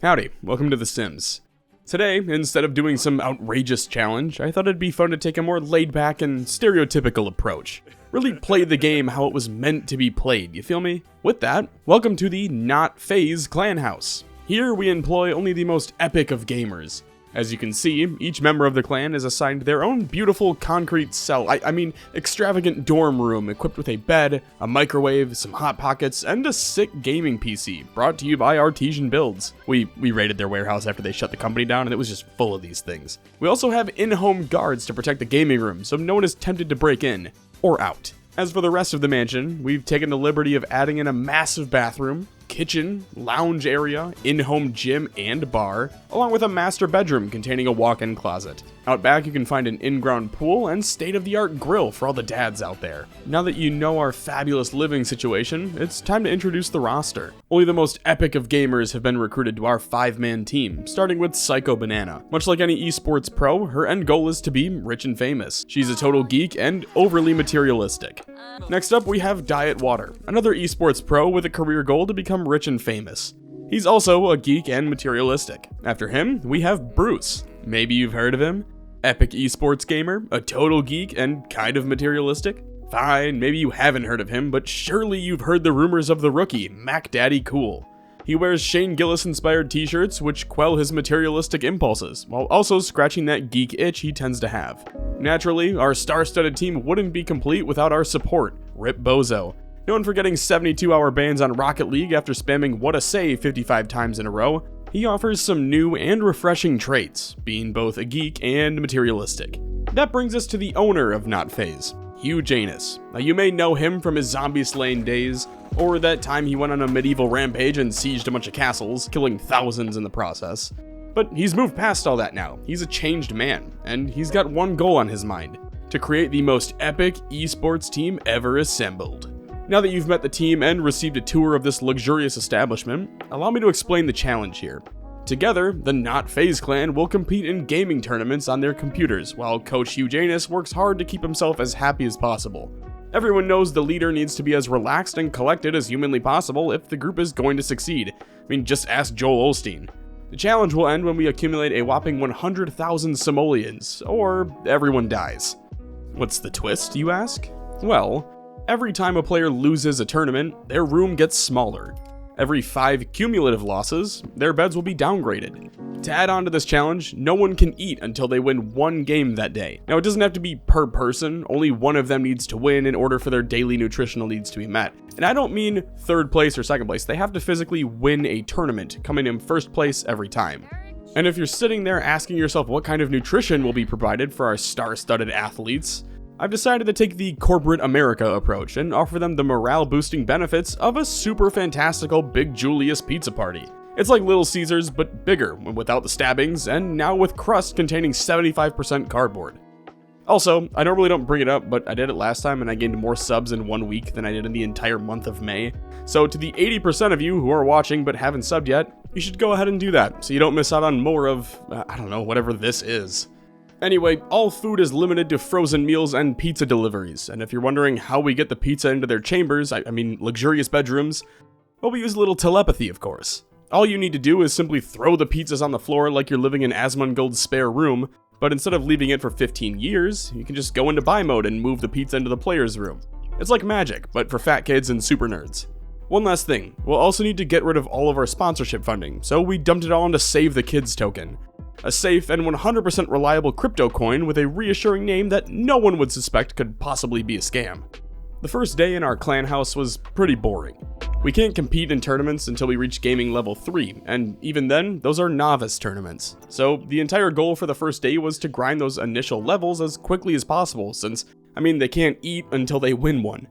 Howdy, welcome to The Sims. Today, instead of doing some outrageous challenge, I thought it'd be fun to take a more laid-back and stereotypical approach. Really play the game how it was meant to be played, you feel me? With that, welcome to the Not FaZe Clan House. Here we employ only the most epic of gamers. As you can see, each member of the clan is assigned their own beautiful concrete cell, I mean extravagant dorm room equipped with a bed, a microwave, some hot pockets, and a sick gaming PC, brought to you by Artesian Builds. We raided their warehouse after they shut the company down and it was just full of these things. We also have in-home guards to protect the gaming room so no one is tempted to break in, or out. As for the rest of the mansion, we've taken the liberty of adding in a massive bathroom, kitchen, lounge area, in-home gym and bar, along with a master bedroom containing a walk-in closet. Out back you can find an in-ground pool and state-of-the-art grill for all the dads out there. Now that you know our fabulous living situation, it's time to introduce the roster. Only the most epic of gamers have been recruited to our 5-man team, starting with Psycho Banana. Much like any esports pro, her end goal is to be rich and famous. She's a total geek and overly materialistic. Next up we have Diet Water, another esports pro with a career goal to become rich and famous. He's also a geek and materialistic. After him, we have Bruce. Maybe you've heard of him? Epic esports gamer, a total geek, and kind of materialistic? Fine, maybe you haven't heard of him, but surely you've heard the rumors of the rookie, Mac Daddy Cool. He wears Shane Gillis-inspired t-shirts which quell his materialistic impulses, while also scratching that geek itch he tends to have. Naturally, our star-studded team wouldn't be complete without our support, Rip Bozo. Known for getting 72-hour bans on Rocket League after spamming what a save 55 times in a row, he offers some new and refreshing traits, being both a geek and materialistic. That brings us to the owner of Not FaZe, Hugh Janus. Now you may know him from his zombie slaying days, or that time he went on a medieval rampage and sieged a bunch of castles, killing thousands in the process. But he's moved past all that now. He's a changed man, and he's got one goal on his mind: to create the most epic esports team ever assembled. Now that you've met the team and received a tour of this luxurious establishment, allow me to explain the challenge here. Together, the Not FaZe clan will compete in gaming tournaments on their computers, while Coach Hugh Janus works hard to keep himself as happy as possible. Everyone knows the leader needs to be as relaxed and collected as humanly possible if the group is going to succeed. I mean, just ask Joel Osteen. The challenge will end when we accumulate a whopping 100,000 simoleons, or everyone dies. What's the twist, you ask? Well, every time a player loses a tournament, their room gets smaller. Every 5 cumulative losses, their beds will be downgraded. To add on to this challenge, no one can eat until they win one game that day. Now, it doesn't have to be per person, only one of them needs to win in order for their daily nutritional needs to be met. And I don't mean third place or second place, they have to physically win a tournament, coming in first place every time. And if you're sitting there asking yourself what kind of nutrition will be provided for our star-studded athletes, I've decided to take the corporate America approach and offer them the morale-boosting benefits of a super fantastical Big Julius pizza party. It's like Little Caesars, but bigger, without the stabbings, and now with crust containing 75% cardboard. Also, I normally don't bring it up, but I did it last time and I gained more subs in 1 week than I did in the entire month of May. So to the 80% of you who are watching but haven't subbed yet, you should go ahead and do that, so you don't miss out on more of, I don't know, whatever this is. Anyway, all food is limited to frozen meals and pizza deliveries, and if you're wondering how we get the pizza into their chambers, I mean luxurious bedrooms, well, we use a little telepathy, of course. All you need to do is simply throw the pizzas on the floor like you're living in Asmongold's spare room, but instead of leaving it for 15 years, you can just go into buy mode and move the pizza into the player's room. It's like magic, but for fat kids and super nerds. One last thing, we'll also need to get rid of all of our sponsorship funding, so we dumped it all into Save the Kids token. A safe and 100% reliable crypto coin with a reassuring name that no one would suspect could possibly be a scam. The first day in our clan house was pretty boring. We can't compete in tournaments until we reach gaming level 3, and even then, those are novice tournaments. So the entire goal for the first day was to grind those initial levels as quickly as possible, since, they can't eat until they win one.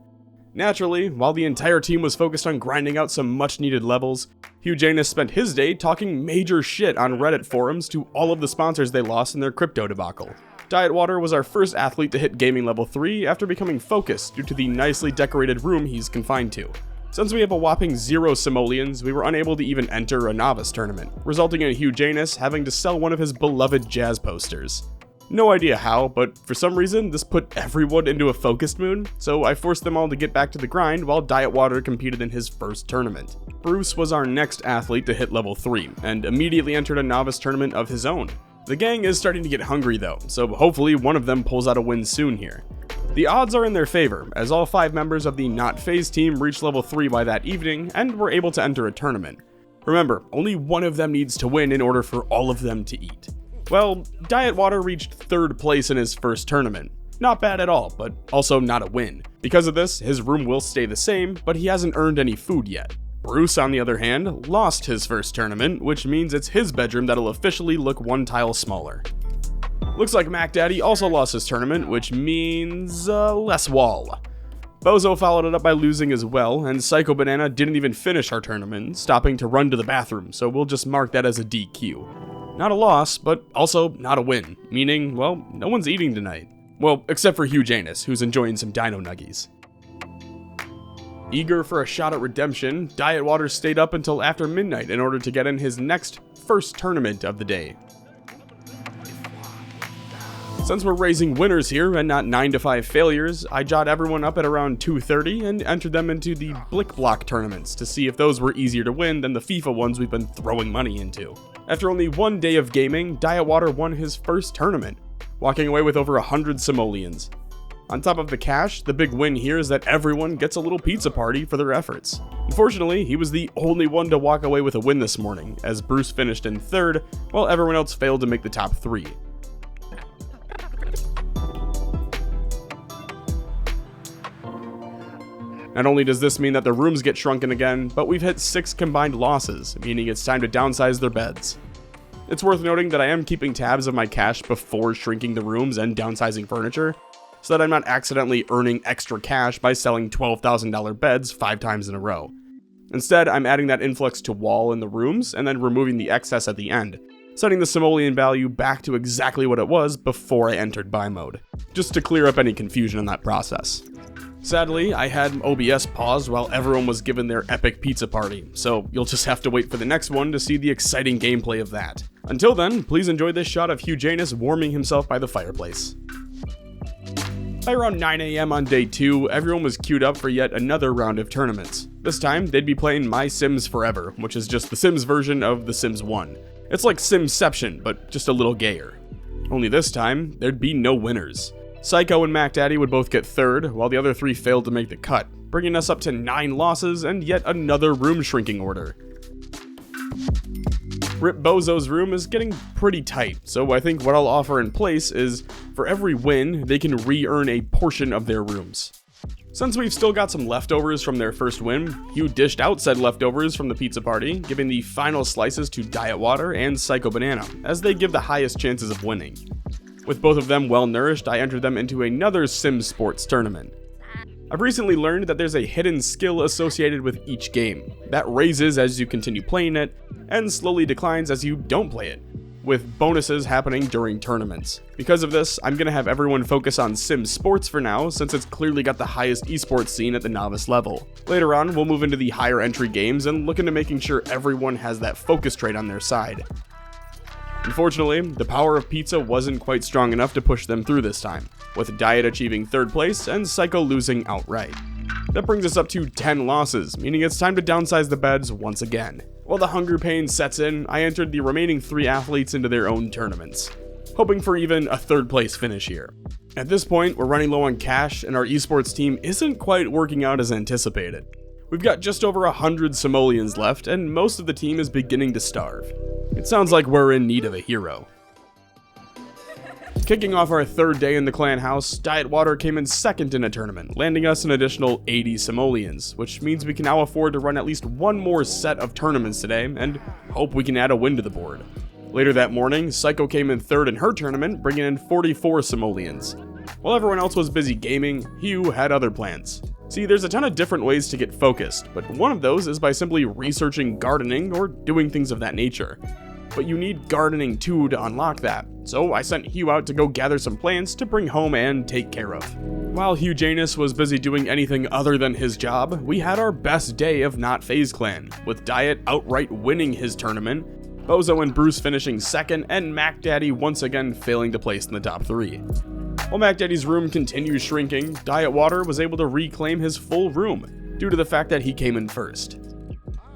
Naturally, while the entire team was focused on grinding out some much needed levels, Hugh Janus spent his day talking major shit on Reddit forums to all of the sponsors they lost in their crypto debacle. Diet Water was our first athlete to hit gaming level 3 after becoming focused due to the nicely decorated room he's confined to. Since we have a whopping 0 simoleons, we were unable to even enter a novice tournament, resulting in Hugh Janus having to sell one of his beloved jazz posters. No idea how, but for some reason, this put everyone into a focused mood, so I forced them all to get back to the grind while Diet Water competed in his first tournament. Bruce was our next athlete to hit level 3, and immediately entered a novice tournament of his own. The gang is starting to get hungry though, so hopefully one of them pulls out a win soon here. The odds are in their favor, as all 5 members of the Not FaZe team reached level 3 by that evening, and were able to enter a tournament. Remember, only one of them needs to win in order for all of them to eat. Well, Diet Water reached 3rd place in his first tournament. Not bad at all, but also not a win. Because of this, his room will stay the same, but he hasn't earned any food yet. Bruce, on the other hand, lost his first tournament, which means it's his bedroom that'll officially look 1 tile smaller. Looks like Mac Daddy also lost his tournament, which means less wall. Bozo followed it up by losing as well, and Psycho Banana didn't even finish our tournament, stopping to run to the bathroom, so we'll just mark that as a DQ. Not a loss, but also not a win, meaning, well, no one's eating tonight. Well, except for Hugh Janus, who's enjoying some dino nuggies. Eager for a shot at redemption, Diet Water stayed up until after midnight in order to get in his first tournament of the day. Since we're raising winners here and not 9 to 5 failures, I jot everyone up at around 2:30 and entered them into the Blick Block tournaments to see if those were easier to win than the FIFA ones we've been throwing money into. After only 1 day of gaming, Diet Water won his first tournament, walking away with over 100 simoleons. On top of the cash, the big win here is that everyone gets a little pizza party for their efforts. Unfortunately, he was the only one to walk away with a win this morning, as Bruce finished in 3rd, while everyone else failed to make the top 3. Not only does this mean that the rooms get shrunken again, but we've hit 6 combined losses, meaning it's time to downsize their beds. It's worth noting that I am keeping tabs of my cash before shrinking the rooms and downsizing furniture, so that I'm not accidentally earning extra cash by selling $12,000 beds 5 times in a row. Instead, I'm adding that influx to wall in the rooms and then removing the excess at the end, setting the simoleon value back to exactly what it was before I entered buy mode, just to clear up any confusion in that process. Sadly, I had OBS paused while everyone was given their epic pizza party, so you'll just have to wait for the next one to see the exciting gameplay of that. Until then, please enjoy this shot of Hugh Janus warming himself by the fireplace. By around 9 AM on day 2, everyone was queued up for yet another round of tournaments. This time, they'd be playing My Sims Forever, which is just the Sims version of The Sims 1. It's like Simception, but just a little gayer. Only this time, there'd be no winners. Psycho and Mac Daddy would both get 3rd, while the other 3 failed to make the cut, bringing us up to 9 losses and yet another room shrinking order. Rip Bozo's room is getting pretty tight, so I think what I'll offer in place is, for every win, they can re-earn a portion of their rooms. Since we've still got some leftovers from their first win, Hugh dished out said leftovers from the pizza party, giving the final slices to Diet Water and Psycho Banana, as they give the highest chances of winning. With both of them well nourished, I entered them into another Sims Sports tournament. I've recently learned that there's a hidden skill associated with each game, that raises as you continue playing it, and slowly declines as you don't play it, with bonuses happening during tournaments. Because of this, I'm going to have everyone focus on Sims Sports for now, since it's clearly got the highest esports scene at the novice level. Later on, we'll move into the higher entry games and look into making sure everyone has that focus trait on their side. Unfortunately, the power of pizza wasn't quite strong enough to push them through this time, with Diet achieving 3rd place and Psycho losing outright. That brings us up to 10 losses, meaning it's time to downsize the beds once again. While the hunger pain sets in, I entered the remaining 3 athletes into their own tournaments, hoping for even a 3rd place finish here. At this point, we're running low on cash, and our esports team isn't quite working out as anticipated. We've got just over 100 simoleons left, and most of the team is beginning to starve. It sounds like we're in need of a hero. Kicking off our 3rd day in the clan house, Diet Water came in 2nd in a tournament, landing us an additional 80 simoleons, which means we can now afford to run at least one more set of tournaments today, and hope we can add a win to the board. Later that morning, Psycho came in 3rd in her tournament, bringing in 44 simoleons. While everyone else was busy gaming, Hugh had other plans. See, there's a ton of different ways to get focused, but one of those is by simply researching gardening or doing things of that nature. But you need gardening too to unlock that, so I sent Hugh out to go gather some plants to bring home and take care of. While Hugh Janus was busy doing anything other than his job, we had our best day of Not FaZe Clan, with Diet outright winning his tournament, Bozo and Bruce finishing second, and Mac Daddy once again failing to place in the top 3. While Mac Daddy's room continues shrinking, Diet Water was able to reclaim his full room, due to the fact that he came in first.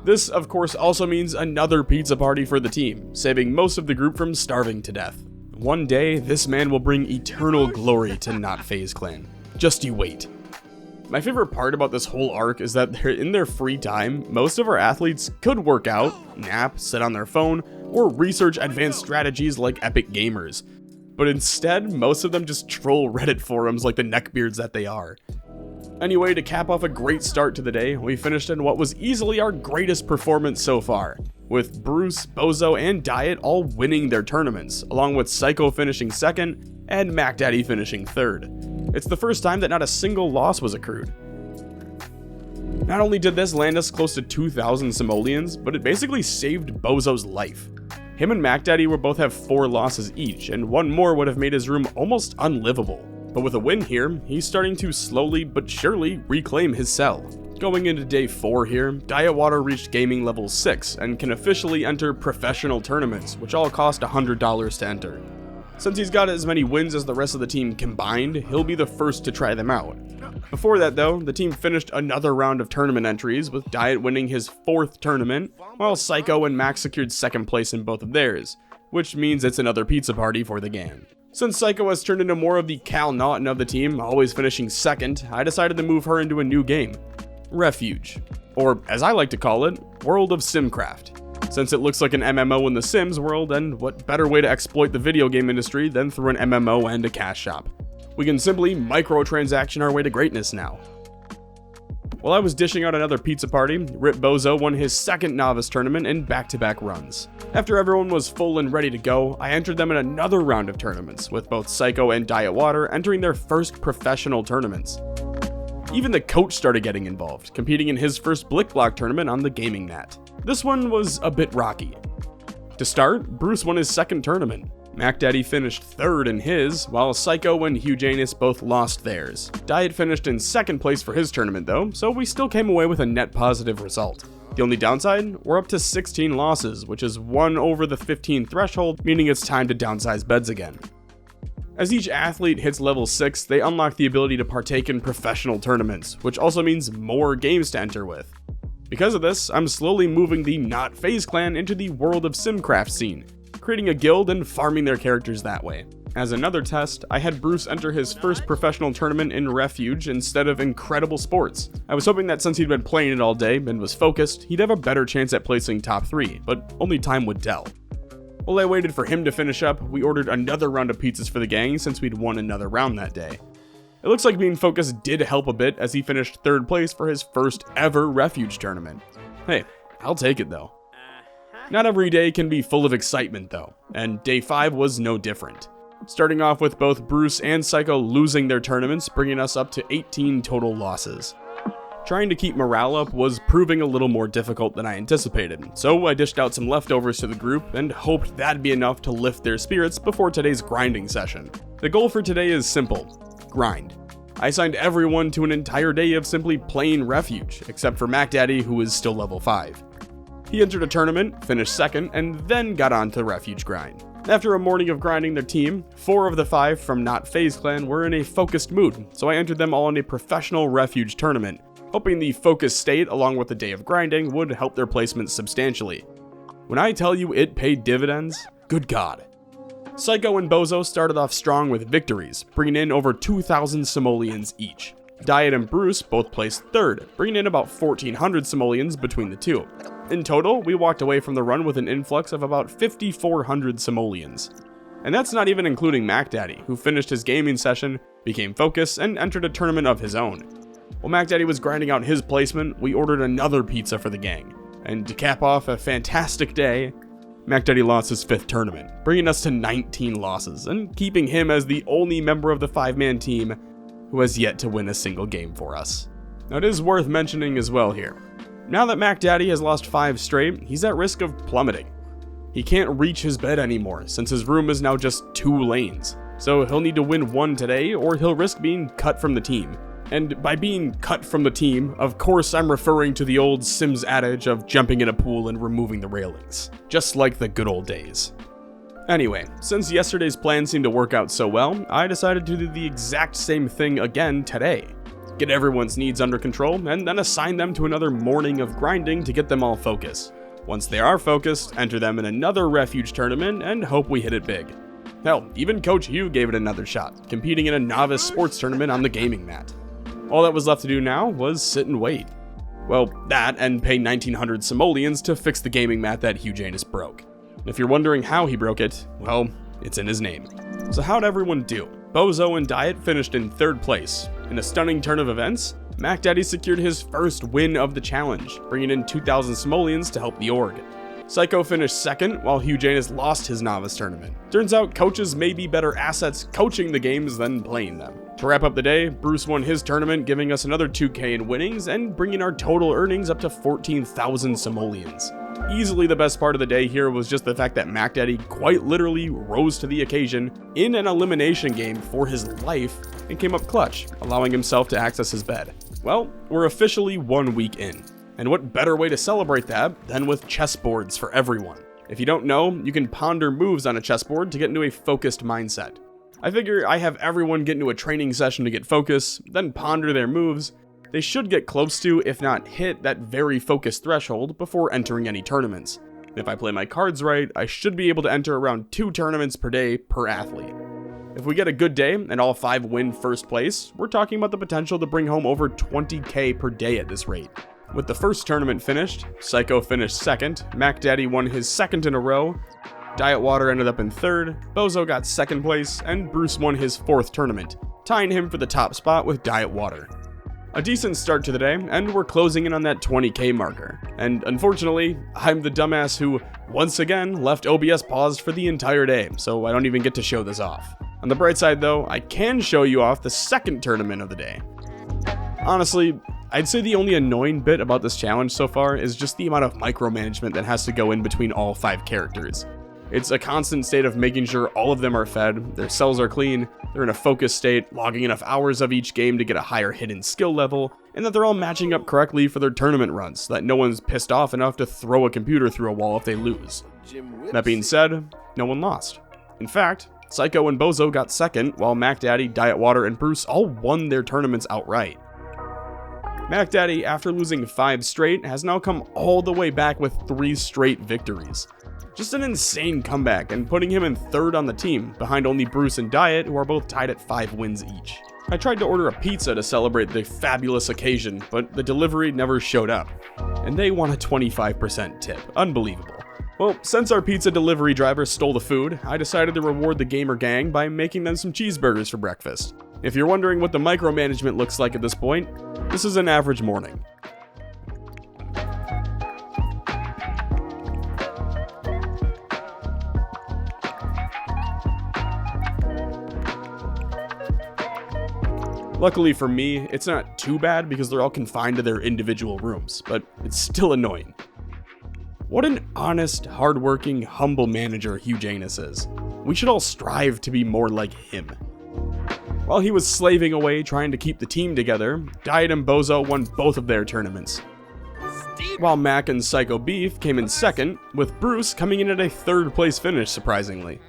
This, of course, also means another pizza party for the team, saving most of the group from starving to death. One day, this man will bring eternal glory to Not FaZe Clan. Just you wait. My favorite part about this whole arc is that in their free time, most of our athletes could work out, nap, sit on their phone, or research advanced strategies like epic gamers. But instead, most of them just troll Reddit forums like the neckbeards that they are. Anyway, to cap off a great start to the day, we finished in what was easily our greatest performance so far, with Bruce, Bozo, and Diet all winning their tournaments, along with Psycho finishing second, and Mac Daddy finishing third. It's the first time that not a single loss was accrued. Not only did this land us close to 2,000 simoleons, but it basically saved Bozo's life. Him and Mac Daddy would both have 4 losses each, and one more would have made his room almost unlivable. But with a win here, he's starting to slowly but surely reclaim his cell. Going into day 4 here, Diet Water reached gaming level 6 and can officially enter professional tournaments, which all cost $100 to enter. Since he's got as many wins as the rest of the team combined, he'll be the first to try them out. Before that though, the team finished another round of tournament entries, with Diet winning his 4th tournament, while Psycho and Max secured 2nd place in both of theirs, which means it's another pizza party for the gang. Since Psycho has turned into more of the Cal Naughton of the team, always finishing 2nd, I decided to move her into a new game, Refuge, or as I like to call it, World of Simcraft. Since it looks like an MMO in the Sims world, and what better way to exploit the video game industry than through an MMO and a cash shop. We can simply microtransaction our way to greatness now. While I was dishing out another pizza party, Rip Bozo won his 2nd novice tournament in back-to-back runs. After everyone was full and ready to go, I entered them in another round of tournaments, with both Psycho and Diet Water entering their first professional tournaments. Even the coach started getting involved, competing in his first Blick Block tournament on the gaming net. This one was a bit rocky. To start, Bruce won his 2nd tournament. Mac Daddy finished 3rd in his, while Psycho and Hugh Janus both lost theirs. Diet finished in 2nd place for his tournament though, so we still came away with a net positive result. The only downside, we're up to 16 losses, which is 1 over the 15 threshold, meaning it's time to downsize beds again. As each athlete hits level 6, they unlock the ability to partake in professional tournaments, which also means more games to enter with. Because of this, I'm slowly moving the Not FaZe Clan into the World of Simcraft scene, creating a guild and farming their characters that way. As another test, I had Bruce enter his first professional tournament in Refuge instead of Incredible Sports. I was hoping that since he'd been playing it all day and was focused, he'd have a better chance at placing top 3, but only time would tell. While I waited for him to finish up, we ordered another round of pizzas for the gang since we'd won another round that day. It looks like being focused did help a bit as he finished 3rd place for his first ever Refuge tournament. Hey, I'll take it though. Not every day can be full of excitement though, and day 5 was no different. Starting off with both Bruce and Psycho losing their tournaments, bringing us up to 18 total losses. Trying to keep morale up was proving a little more difficult than I anticipated, so I dished out some leftovers to the group and hoped that'd be enough to lift their spirits before today's grinding session. The goal for today is simple: grind. I assigned everyone to an entire day of simply playing Refuge, except for Mac Daddy, who is still level 5. He entered a tournament, finished 2nd, and then got on to the Refuge grind. After a morning of grinding their team, 4 of the 5 from Not FaZe Clan were in a focused mood, so I entered them all in a professional Refuge tournament, hoping the focused state along with the day of grinding would help their placements substantially. When I tell you it paid dividends, good God. Psycho and Bozo started off strong with victories, bringing in over 2,000 simoleons each. Diet and Bruce both placed 3rd, bringing in about 1,400 simoleons between the two. In total, we walked away from the run with an influx of about 5,400 simoleons. And that's not even including Mac Daddy, who finished his gaming session, became focused, and entered a tournament of his own. While Mac Daddy was grinding out his placement, we ordered another pizza for the gang. And to cap off a fantastic day, Mac Daddy lost his 5th tournament, bringing us to 19 losses, and keeping him as the only member of the 5-man team who has yet to win a single game for us. Now it is worth mentioning as well here. Now that Mac Daddy has lost 5 straight, he's at risk of plummeting. He can't reach his bed anymore since his room is now just 2 lanes, so he'll need to win 1 today or he'll risk being cut from the team. And by being cut from the team, of course I'm referring to the old Sims adage of jumping in a pool and removing the railings. Just like the good old days. Anyway, since yesterday's plan seemed to work out so well, I decided to do the exact same thing again today. Get everyone's needs under control, and then assign them to another morning of grinding to get them all focused. Once they are focused, enter them in another refuge tournament and hope we hit it big. Hell, even Coach Hugh gave it another shot, competing in a novice sports tournament on the gaming mat. All that was left to do now was sit and wait. Well, that and pay 1900 simoleons to fix the gaming mat that Hugh Janus broke. If you're wondering how he broke it, well, it's in his name. So how'd everyone do? Bozo and Diet finished in 3rd place. In a stunning turn of events, Mac Daddy secured his first win of the challenge, bringing in 2000 simoleons to help the org. Psycho finished 2nd, while Hugh Janus lost his novice tournament. Turns out coaches may be better assets coaching the games than playing them. To wrap up the day, Bruce won his tournament, giving us another 2k in winnings and bringing our total earnings up to 14,000 simoleons. Easily the best part of the day here was just the fact that Mac Daddy quite literally rose to the occasion in an elimination game for his life and came up clutch, allowing himself to access his bed. Well, we're officially 1 week in. And what better way to celebrate that than with chessboards for everyone? If you don't know, you can ponder moves on a chessboard to get into a focused mindset. I figure I have everyone get into a training session to get focus, then ponder their moves. They should get close to, if not hit, that very focused threshold before entering any tournaments. If I play my cards right, I should be able to enter around 2 tournaments per day per athlete. If we get a good day and all 5 win 1st place, we're talking about the potential to bring home over 20k per day at this rate. With the first tournament finished, Psycho finished 2nd, Mac Daddy won his 2nd in a row, Diet Water ended up in 3rd, Bozo got 2nd place, and Bruce won his 4th tournament, tying him for the top spot with Diet Water. A decent start to the day, and we're closing in on that 20k marker. And unfortunately, I'm the dumbass who, once again, left OBS paused for the entire day, so I don't even get to show this off. On the bright side though, I can show you off the 2nd tournament of the day. Honestly, I'd say the only annoying bit about this challenge so far is just the amount of micromanagement that has to go in between all 5 characters. It's a constant state of making sure all of them are fed, their cells are clean, they're in a focused state, logging enough hours of each game to get a higher hidden skill level, and that they're all matching up correctly for their tournament runs, so that no one's pissed off enough to throw a computer through a wall if they lose. That being said, no one lost. In fact, Psycho and Bozo got 2nd, while Mac Daddy, Diet Water, and Bruce all won their tournaments outright. Mac Daddy, after losing 5 straight, has now come all the way back with 3 straight victories. Just an insane comeback, and putting him in 3rd on the team, behind only Bruce and Diet, who are both tied at 5 wins each. I tried to order a pizza to celebrate the fabulous occasion, but the delivery never showed up. And they want a 25% tip. Unbelievable. Well, since our pizza delivery driver stole the food, I decided to reward the gamer gang by making them some cheeseburgers for breakfast. If you're wondering what the micromanagement looks like at this point, this is an average morning. Luckily for me, it's not too bad because they're all confined to their individual rooms, but it's still annoying. What an honest, hardworking, humble manager Hugh Janus is. We should all strive to be more like him. While he was slaving away trying to keep the team together, Diet and Bozo won both of their tournaments. While Mac and Psycho Beef came in 2nd, with Bruce coming in at a 3rd place finish, surprisingly.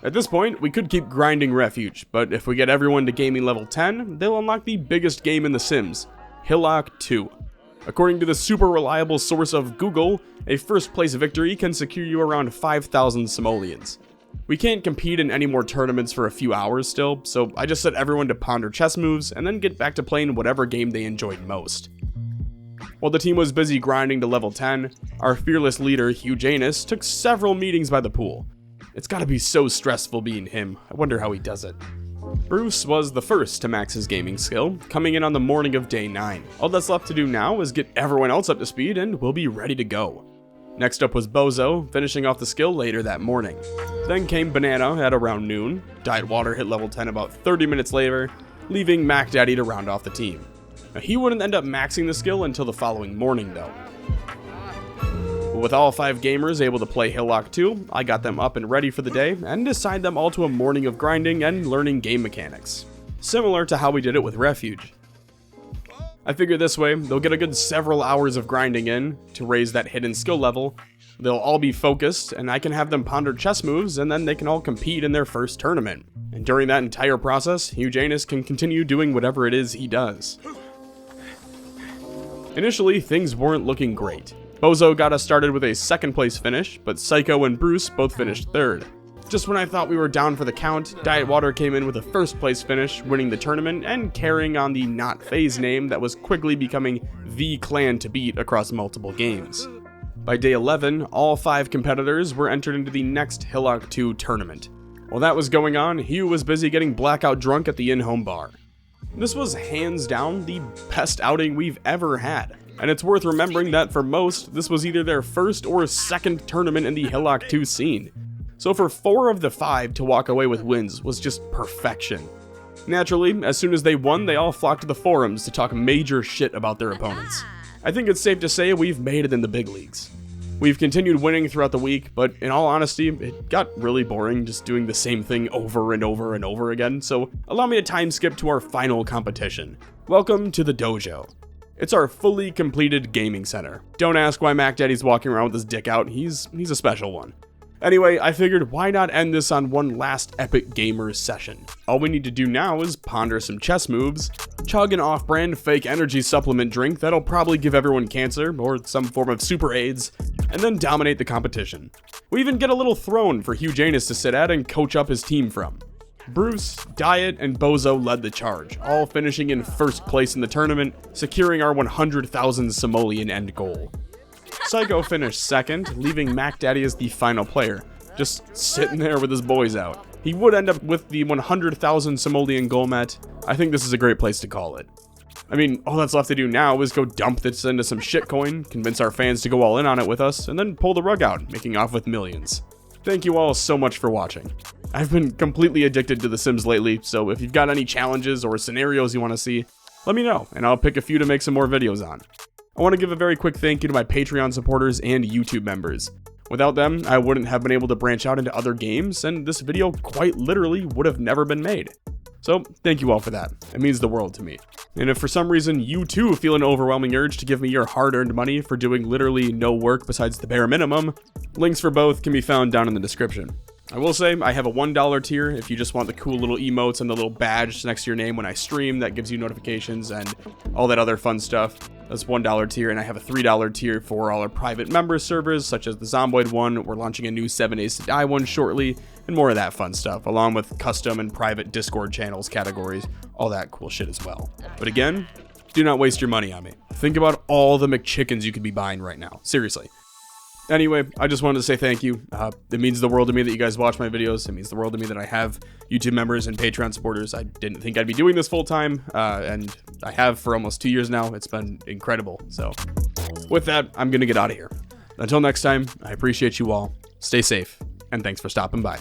At this point, we could keep grinding Refuge, but if we get everyone to gaming level 10, they'll unlock the biggest game in The Sims, Hillock 2. According to the super reliable source of Google, a 1st place victory can secure you around 5,000 simoleons. We can't compete in any more tournaments for a few hours still, so I just set everyone to ponder chess moves and then get back to playing whatever game they enjoyed most. While the team was busy grinding to level 10, our fearless leader Hugh Janus took several meetings by the pool. It's gotta be so stressful being him. I wonder how he does it. Bruce was the first to max his gaming skill, coming in on the morning of day 9. All that's left to do now is get everyone else up to speed and we'll be ready to go. Next up was Bozo, finishing off the skill later that morning. Then came Banana at around noon. Diet Water hit level 10 about 30 minutes later, leaving Mac Daddy to round off the team. Now, he wouldn't end up maxing the skill until the following morning though. With all 5 gamers able to play Hillock 2, I got them up and ready for the day and assigned them all to a morning of grinding and learning game mechanics. Similar to how we did it with Refuge. I figure this way, they'll get a good several hours of grinding in to raise that hidden skill level. They'll all be focused, and I can have them ponder chess moves, and then they can all compete in their first tournament. And during that entire process, Hugh Janus can continue doing whatever it is he does. Initially, things weren't looking great. Bozo got us started with a second place finish, but Psycho and Bruce both finished third. Just when I thought we were down for the count, Diet Water came in with a first place finish, winning the tournament and carrying on the Not FaZe name that was quickly becoming the clan to beat across multiple games. By day 11, all 5 competitors were entered into the next Hillock 2 tournament. While that was going on, Hugh was busy getting blackout drunk at the in-home bar. This was hands down the best outing we've ever had, and it's worth remembering that for most, this was either their first or second tournament in the Hillock 2 scene. So for 4 of the 5 to walk away with wins was just perfection. Naturally, as soon as they won, they all flocked to the forums to talk major shit about their opponents. I think it's safe to say we've made it in the big leagues. We've continued winning throughout the week, but in all honesty, it got really boring just doing the same thing over and over and over again, so allow me to time skip to our final competition. Welcome to the dojo. It's our fully completed gaming center. Don't ask why Mac Daddy's walking around with his dick out, he's a special one. Anyway, I figured why not end this on one last epic gamers session. All we need to do now is ponder some chess moves, chug an off-brand fake energy supplement drink that'll probably give everyone cancer or some form of super AIDS, and then dominate the competition. We even get a little throne for Hugh Janus to sit at and coach up his team from. Bruce, Diet, and Bozo led the charge, all finishing in first place in the tournament, securing our 100,000 simoleon end goal. Psycho finished second, leaving Mac Daddy as the final player, just sitting there with his boys out. He would end up with the 100,000 simoleon goal met. I think this is a great place to call it. I mean, all that's left to do now is go dump this into some shitcoin, convince our fans to go all in on it with us, and then pull the rug out, making off with millions. Thank you all so much for watching. I've been completely addicted to The Sims lately, so if you've got any challenges or scenarios you want to see, let me know, and I'll pick a few to make some more videos on. I want to give a very quick thank you to my Patreon supporters and YouTube members. Without them, I wouldn't have been able to branch out into other games, and this video quite literally would have never been made. So, thank you all for that. It means the world to me. And if for some reason you too feel an overwhelming urge to give me your hard-earned money for doing literally no work besides the bare minimum, links for both can be found down in the description. I will say, I have a $1 tier if you just want the cool little emotes and the little badge next to your name when I stream that gives you notifications and all that other fun stuff. That's $1 tier, and I have a $3 tier for all our private member servers, such as the Zomboid one. We're launching a new 7 Days to Die one shortly, and more of that fun stuff, along with custom and private Discord channels, categories, all that cool shit as well. But again, do not waste your money on me. Think about all the McChickens you could be buying right now. Seriously. Anyway, I just wanted to say thank you. It means the world to me that you guys watch my videos. It means the world to me that I have YouTube members and Patreon supporters. I didn't think I'd be doing this full time, and I have for almost 2 years now. It's been incredible. So with that, I'm going to get out of here. Until next time, I appreciate you all. Stay safe, and thanks for stopping by.